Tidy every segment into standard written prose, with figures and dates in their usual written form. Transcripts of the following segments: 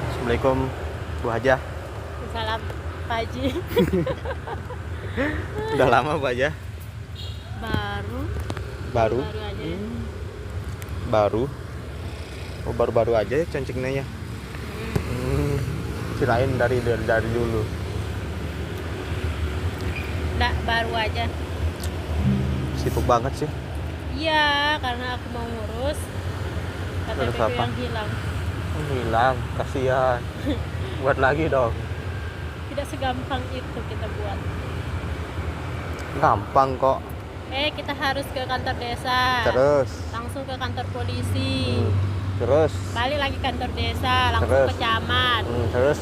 Assalamualaikum Bu Hajah. Salam Pak Haji. Udah lama Bu Hajah? Baru Baru? aja ya. Baru? Oh baru-baru aja ya cancingnya ya? Kirain dari dulu. Nggak, baru aja. Sibuk banget sih. Iya, karena aku mau ngurus Ngurus KTP apa? yang hilang. Oh, hilang, kasihan. Buat lagi dong. Tidak segampang itu kita buat. Gampang kok. Kita harus ke kantor desa. Terus? Langsung ke kantor polisi. Terus? Balik lagi kantor desa, langsung Terus? ke camat. Terus?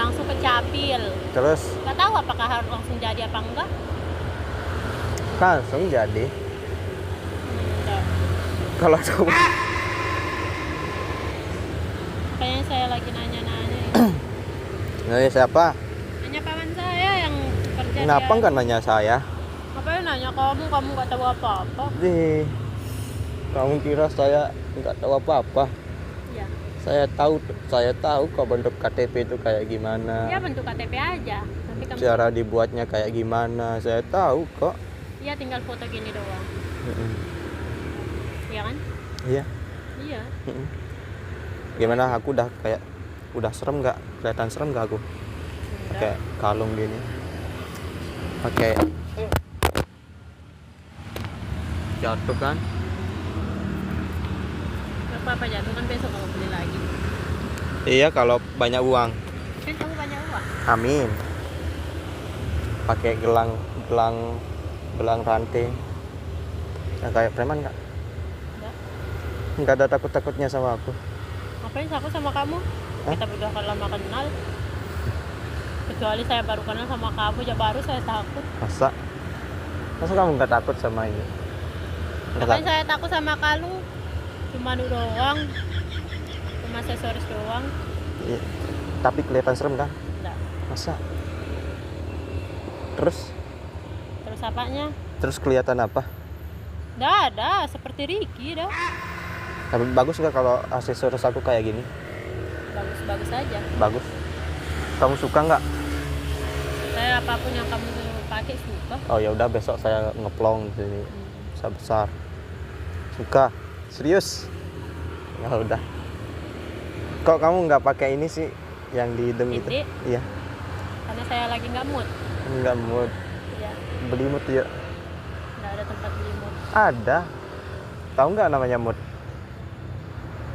Langsung ke capil. Terus? Nggak tahu apakah harus langsung jadi apa enggak. Langsung jadi. Enggak. Kalau coba. Kayaknya saya lagi nanya-nanya. Nanya siapa? Nanya paman saya yang kerja. Kenapa nggak nanya saya? Ngapain nanya kamu nggak tahu apa-apa. Kamu kira saya nggak tahu apa-apa? Iya. Saya tahu kok bentuk KTP itu kayak gimana. Ya bentuk KTP aja. Nanti kamu. Cara dibuatnya kayak gimana, saya tahu kok. Iya, tinggal foto gini doang. Iya kan? Iya. Iya. Gimana aku udah serem nggak? Kelihatan serem nggak aku? Pakai kalung gini. Pakai jatuh kan? Gak apa-apa, jatuh kan besok kamu beli lagi. Iya kalau banyak uang. Kan kamu banyak uang. Amin. Pakai gelang rantai. Nah, kayak preman nggak? Enggak. Nggak ada takutnya sama aku. Ngapain aku sama kamu? Kita berdua kan lama kenal. Kecuali saya baru kenal sama kamu, ya baru saya takut. Masa kamu nggak takut sama ini? Ngapain saya takut sama kalung? Cuma doang. Cuma aksesoris doang. Iya. Tapi kelihatan serem kan? Enggak. Masa? Terus Apanya? Terus kelihatan apa? Nggak ada, seperti Ricky dah. Tapi bagus nggak kalau aksesoris aku kayak gini? Bagus aja. Bagus. Kamu suka nggak? Saya apapun yang kamu pakai suka. Oh ya udah, besok saya ngeplong di sini besar. Suka? Serius? Ya udah. Kok kamu nggak pakai ini sih yang di hidung itu? Iya. Karena saya lagi nggak mood. Nggak mood. Iya. Beli mood ya? Nggak ada tempat beli mood. Ada. Tahu nggak namanya mood?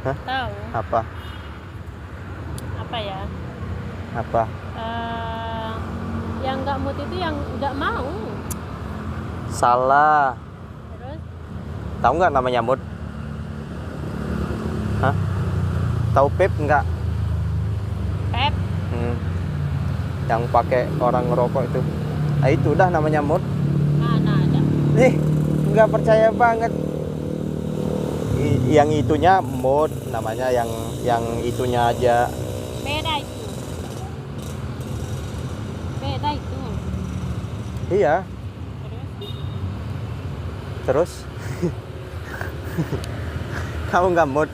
Hah? Tahu. Apa? Apa ya? Apa? Yang nggak mood itu yang nggak mau. Salah. Terus? Tahu nggak namanya mood? Hah? Tahu Pep nggak? Pep? Yang pakai orang ngerokok itu. Nah, itu udah namanya mood. Mana ada? Nggak percaya banget. Yang itunya mood namanya, yang itunya aja. Beda itu. Iya. Terus? Kamu nggak mood?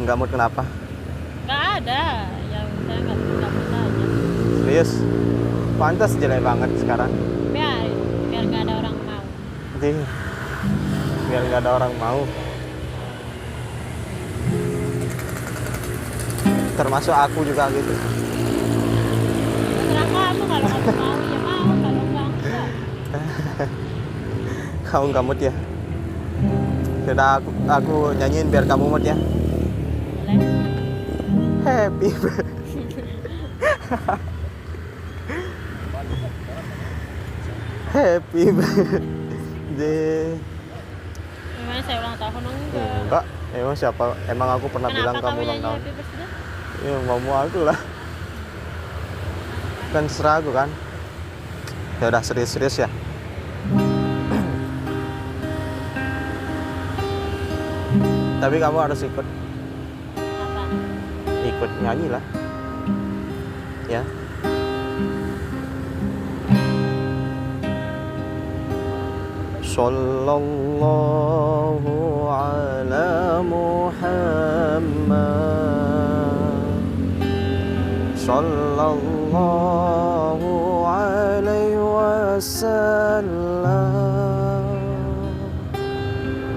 Nggak mood kenapa? Nggak ada. Yang saya nggak mood aja. Serius? Pantas jelek banget sekarang. Biar nggak ada orang mau. Biar nggak ada orang mau. Termasuk aku juga gitu. Terserah kamu, kalau kamu mau ya mau, kalau enggak. Kamu nggak mood ya? Sudah aku nyanyiin biar kamu mood ya. Boleh. Happy Happy birthday. Memang saya ulang tahun enggak? Enggak. Emang siapa? Emang aku pernah bilang kamu ulang nyanyi tahun? happy birthday? Ya mau aku lah. Kan serah aku kan. Ya udah, serius ya. Tapi kamu harus ikut Apa? ikut nyanyi lah. Ya. Sallallahu ala Muhammad محمد صلى الله عليه وسلم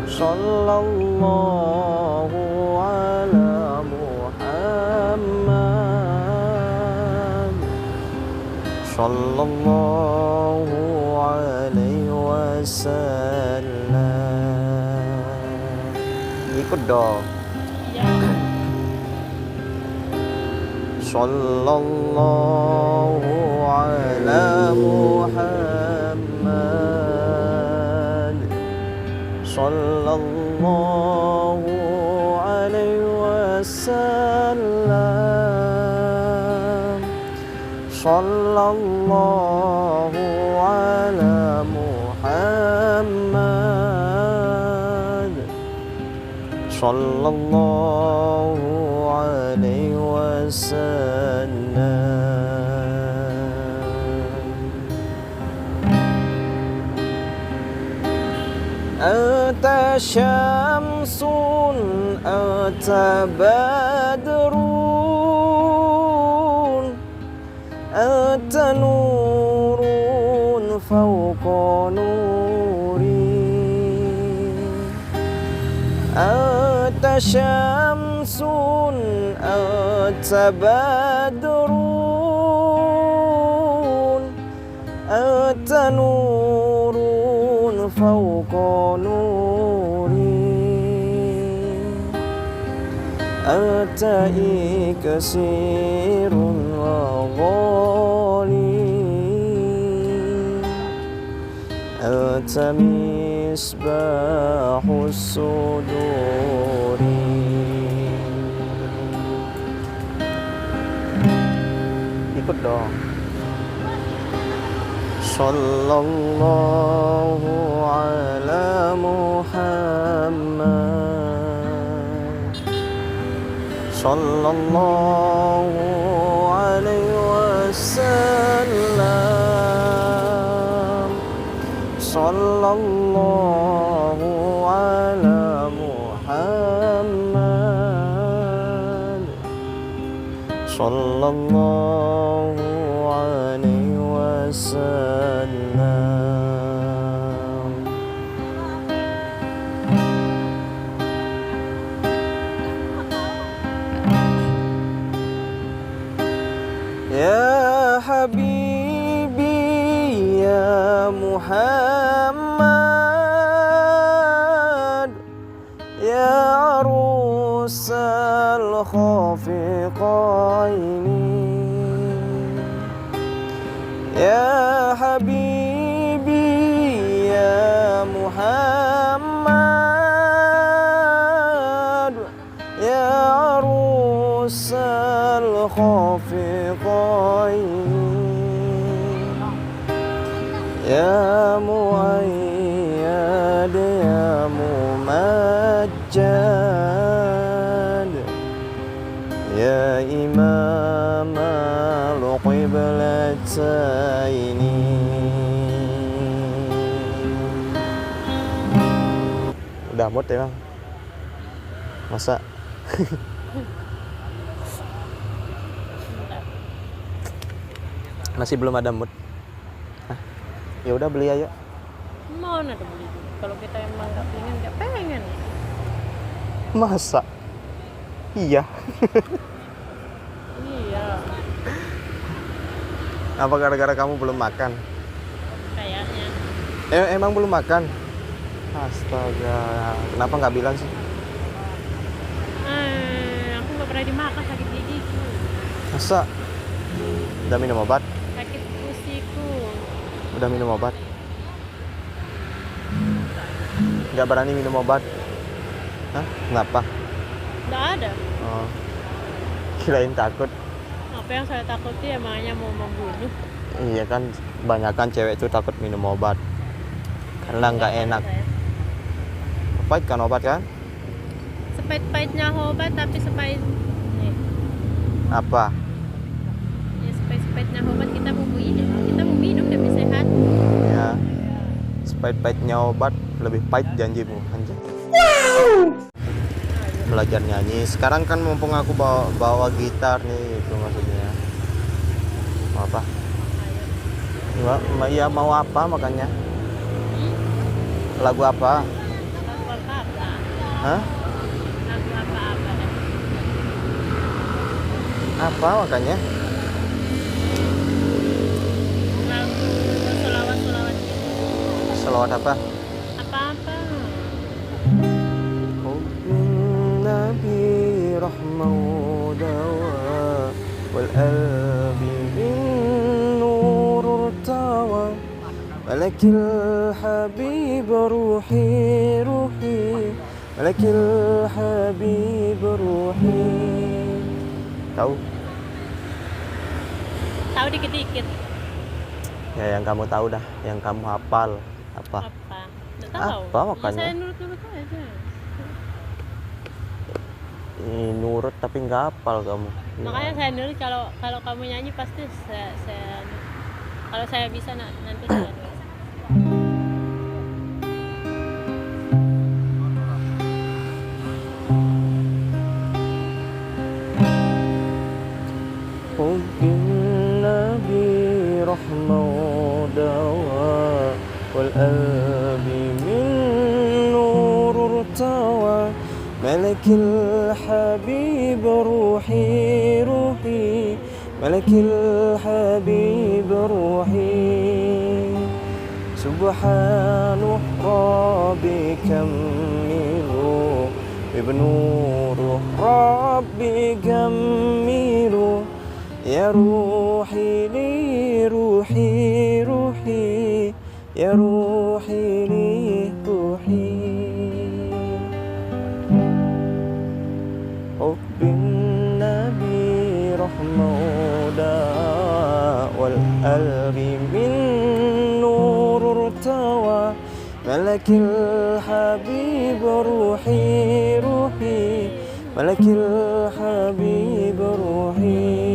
صلى الله على محمد صلى الله عليه wasallam. Ikut dong. Ya. Sallallahu ala Muhammad sallallahu alaihi wasallam sallallahu ala Muhammad sallallahu alaihi wasallam. Anta syamsun anta badrun anta nurun fawqa nuri anta syamsun anta badrun anta nurun fawqa nuri anta iksirun wa ghali anta misbahus suduri. Ikut dong. Sallallahu ala Muhammad sallallahu alaihi wasallam sallallahu ala Muhammad sallallahu alaihi wasallam. Ya Habibi ya Muhammad ya arusal khafiqaini ya Habibi ya Muhammad ya arusal khafiqaini ya muayyad ya mumajjad ya imam al-qiblataini. Udah mood ya bang? Masa? Masih belum ada mood? Hah? Ya udah beli aja. Mana tuh beli? Kalau kita emang nggak pengen. Masa? Iya. Iya. Apa gara-gara kamu belum makan? Kayaknya. Emang belum makan? Astaga, kenapa nggak bilang sih? Aku nggak pernah dimakan, sakit gigiku. Masa? Udah minum obat? Sakit gusiku. Udah minum obat? Nggak berani minum obat? Hah? Kenapa? Nggak ada. Oh, kirain takut. Apa yang saya takuti emangnya mau membunuh? Iya kan, kebanyakan cewek tuh takut minum obat karena nggak enak. Saya. Pahit kan obat kan? Sepait-paitnya obat tapi sepait nih. Apa? Ya sepait-paitnya obat kita mau minum demi sehat. Ya, sepahit-pahitnya obat lebih pahit janjimu anjing. belajar nyanyi. Sekarang kan mumpung aku bawa gitar nih, itu maksudnya. Mau apa? Iya, mau apa makanya? Lagu apa? Lagu apa-apa. Hah? Lagu apa-apa. Apa makanya? Lagu selawat-selawat gitu. Selawat apa? Apa-apa. Hubbin Nabi rahmah dawa wal qalbi min nur tawa malakil habib ruhi ruhi malakil habib ruhi. Tahu? Tahu dikit-dikit. Ya yang kamu tahu dah, yang kamu hafal apa? Apa? Nggak tahu. Apa makanya? Ya, saya nurut-nurut aja. Nurut tapi nggak hafal kamu. Makanya saya nurut, kalau kamu nyanyi pasti saya kalau saya bisa nanti saya nurut. Hubbin Nabi rahmah dawa wal qalbi min nur tawa malakil habib ruhi ruhi malakil habib ruhi subhanu rabbi kamilu ibnu rabbi kamilu ya ruhi li ruhi ruhi ya ruhi li ruhi. Hubbin Nabi rahmauda wal qalbi min nur tawa malakil habib ruhi ruhi malakil habib ruhi.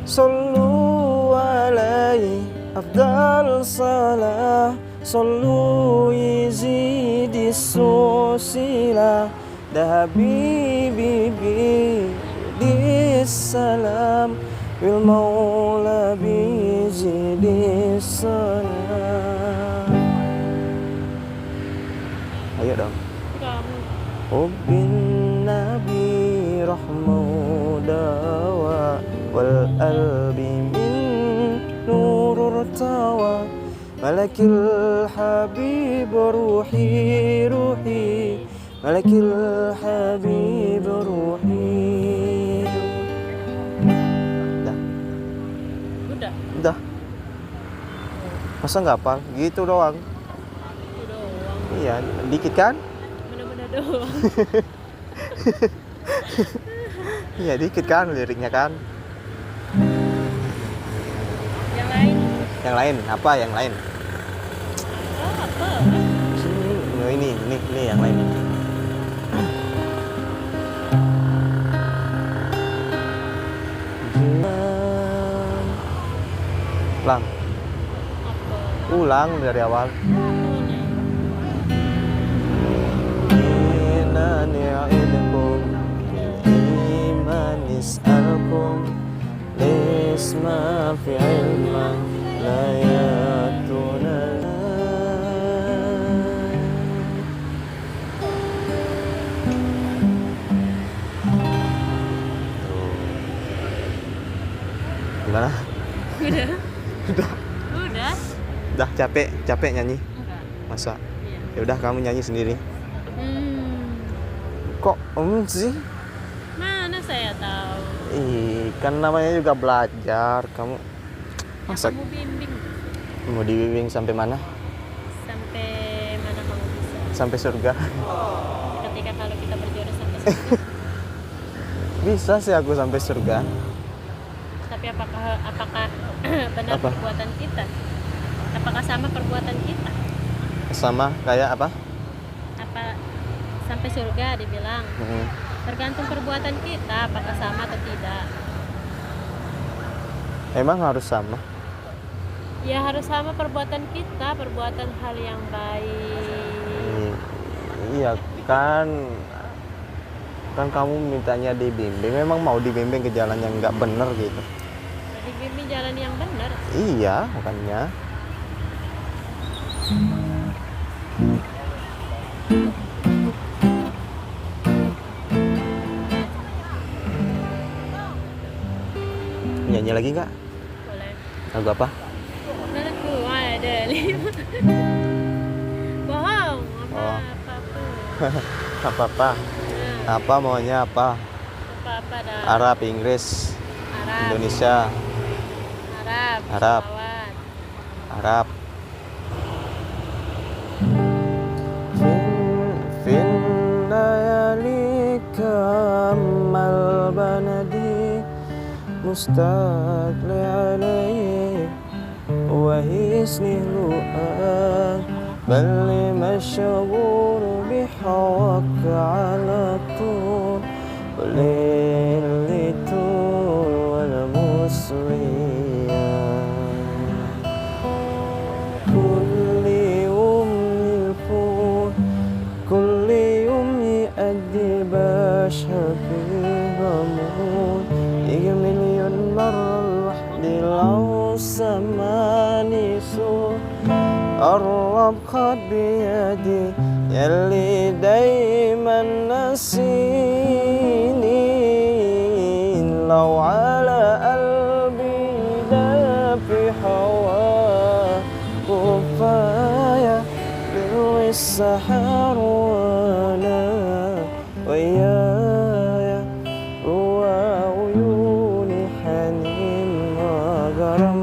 Sallu alaihi afdal salah sallu yazidis susila da habibi bis salam bil maula bizidis salam. Ayo dong. Kamu. Hubbin Nabi rahmah dawa wal qalbi min nur tawa malakil habib ruhi ruhi malakil habib ruhi. Udah. Masa nggak hafal? Gitu doang. Itu doang. Iya, dikit kan? Bener-bener doang. Iya, dikit kan liriknya kan? Yang lain. Yang lain, apa yang lain? Apa? Ini yang lain. Ulang. Apa? Ulang dari awal. Inna ni'idukum iman nis'alkum lisma fi ilman la yatuna. Gimana? Udah. Udah. Udah. Udah capek nyanyi. Enggak. Masa? Iya. Ya udah kamu nyanyi sendiri. Hmm. Kok sih? Mana saya tahu. Kan namanya juga belajar. Kamu masa Kamu bimbing mau dibimbing sampai mana? sampai mana kamu bisa. Sampai surga. Ketika kalau kita berjodoh sampai surga. Bisa sih aku sampai surga. Tapi apakah benar Apa? perbuatan kita? Apakah sama perbuatan kita? Sama kayak apa? Apa sampai surga dibilang? Mm-mm. Tergantung perbuatan kita, apakah sama atau tidak. Emang harus sama? Ya harus sama perbuatan kita, perbuatan hal yang baik. Kan kamu mintanya dibimbing, memang mau dibimbing ke jalan yang nggak bener gitu. Jadi bimbing jalan yang benar. Iya, makanya. Nyanyi lagi nggak? Boleh. Lagu apa? Lagu ada 5. Bohong. Oh. Apa-apa. Apa-apa? Nah, Apa maunya apa? apa-apa dah. Arab, Inggris, Arab. Indonesia, Arab. Arab. Salawat. Arab. Fin layali kamal banadi mustaqli alayhi wa hisni ru'ad bal mashghur bihawak ala tur walil tur wal musliya kulli umil kulli yumi addi bashar fi ghamud 1,000,000 مرة لوحدي لو سماني سوء قرب خد بيدي يلي دايما نسيني لو على قلبي دافي حواه كفاية بروي السحر وانا ويايا روى عيوني حنين وغرام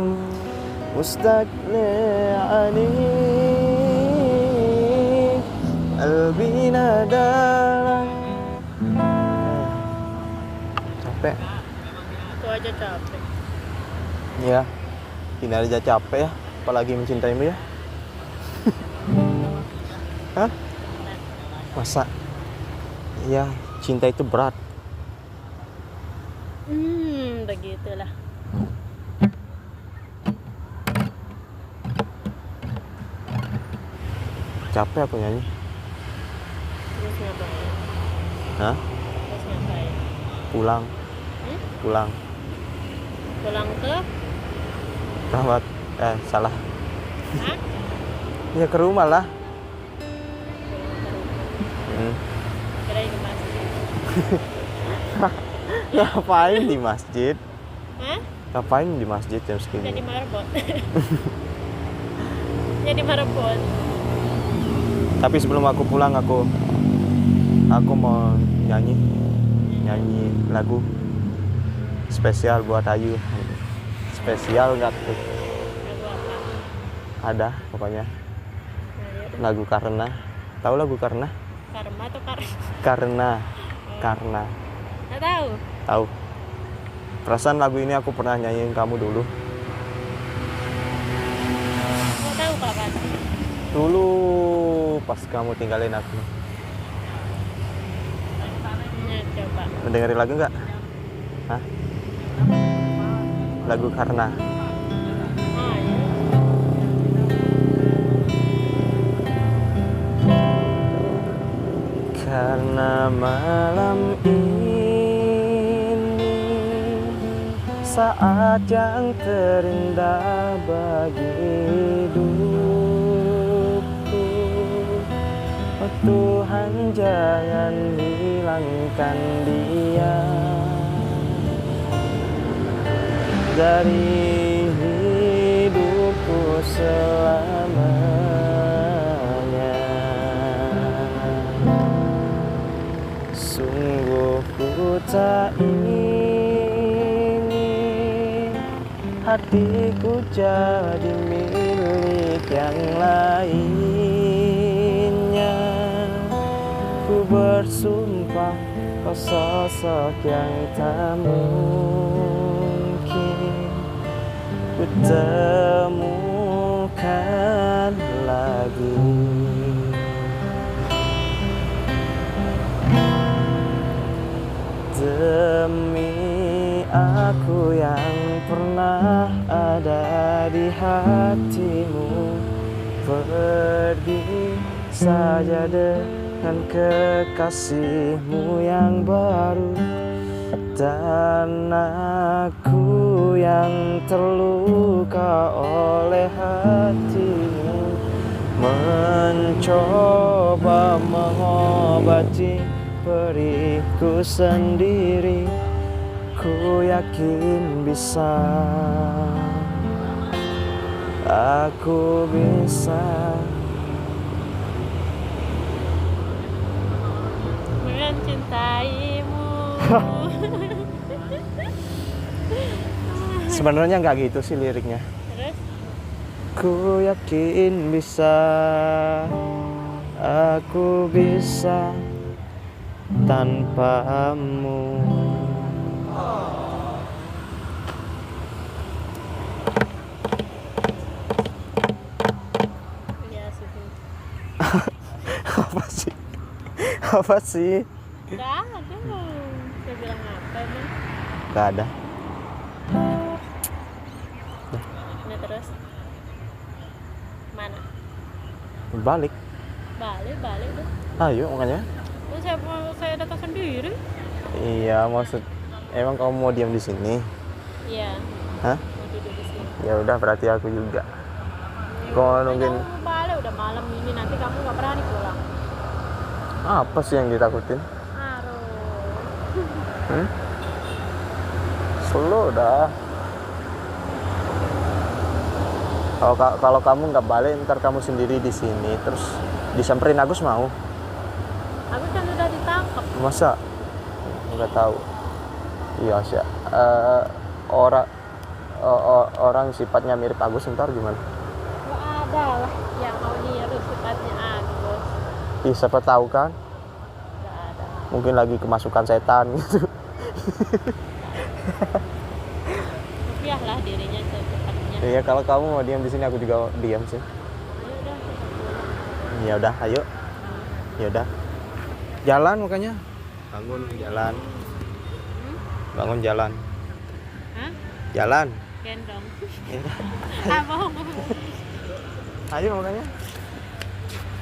مستقلي عليك قلبي نادالك. Capek Itu aja capek. ya, ini aja capek ya, apalagi mencintaimu ya. Hah? Masa? Ya, cinta itu berat. Begitulah. Capek aku nyanyi. Terus ngapain? Hah? Terus ngapain? Pulang. Pulang. Pulang ke? Rahmat. Salah. Hah? Ya ke rumah lah. Kirain ke masjid. Ngapain di masjid? Hah? Ngapain di masjid jam Jadi segini? marbot. Jadi marbot. Tapi sebelum aku pulang aku mau nyanyi lagu spesial buat Ayu. Spesial nggak tuh? Lagu apa? Ada pokoknya Nah, yaudah. lagu Karena. Tahu lagu Karena? Karma atau Karena. Nggak tahu. Tahu. Perasaan lagu ini aku pernah nyanyiin kamu dulu. Nggak tahu kapan. Dulu pas kamu tinggalin aku. Nah, coba. Mendengarin lagu nggak? Hah? Lagu Karena. Ah, ya. Karena malam ini saat yang terindah bagi hidupku, oh Tuhan jangan hilangkan dia dari hidupku selamanya. Sungguh ku tak ingin hatiku jadi milik yang lainnya. Ku bersumpah kau sosok yang tak mungkin ku temukan lagi. Demi aku yang pernah ada di hatimu, pergi saja dengan kekasihmu yang baru, dan aku yang terluka oleh hatimu, mencoba mengobati perihku sendiri. Ku yakin bisa, aku bisa mencintaimu. Sebenarnya nggak gitu sih liriknya. Terus Ku yakin bisa, aku bisa tanpamu. ya sudah. Apa sih? Apa sih? Gak ada. Saya bilang apa emang? Gak ada. Nah terus mana? Balik. Balik deh. Ayo makanya. Terus saya datang sendiri. Iya, maksud emang kamu mau diam di sini? Iya. Hah? Mau duduk di sini. Ya udah, berarti aku juga. Kau nungguin Kamu balik udah malam ini, nanti kamu nggak berani pulang. apa sih yang ditakutin? Aduh. Slow dah. Kalau kamu nggak balik, ntar kamu sendiri di sini, terus disamperin Agus mau? Aku kan udah ditangkap. Masa? Nggak tahu. Iya sih. Orang sifatnya mirip Agus, ntar gimana? Gak ada lah yang mau niru sifatnya Agus. Ih, siapa tahu kan? Gak ada. Mungkin lagi kemasukan setan gitu. Biarlah dirinya secepatnya. Iya, kalau kamu mau diam di sini, aku juga diam sih. Ya udah, kita pulang. Ya udah, ayo. Ya udah. Jalan makanya. Bangun jalan. Bangun jalan. Hah? Jalan. Gendong. Ya. Ah, mau. Ayo makanya.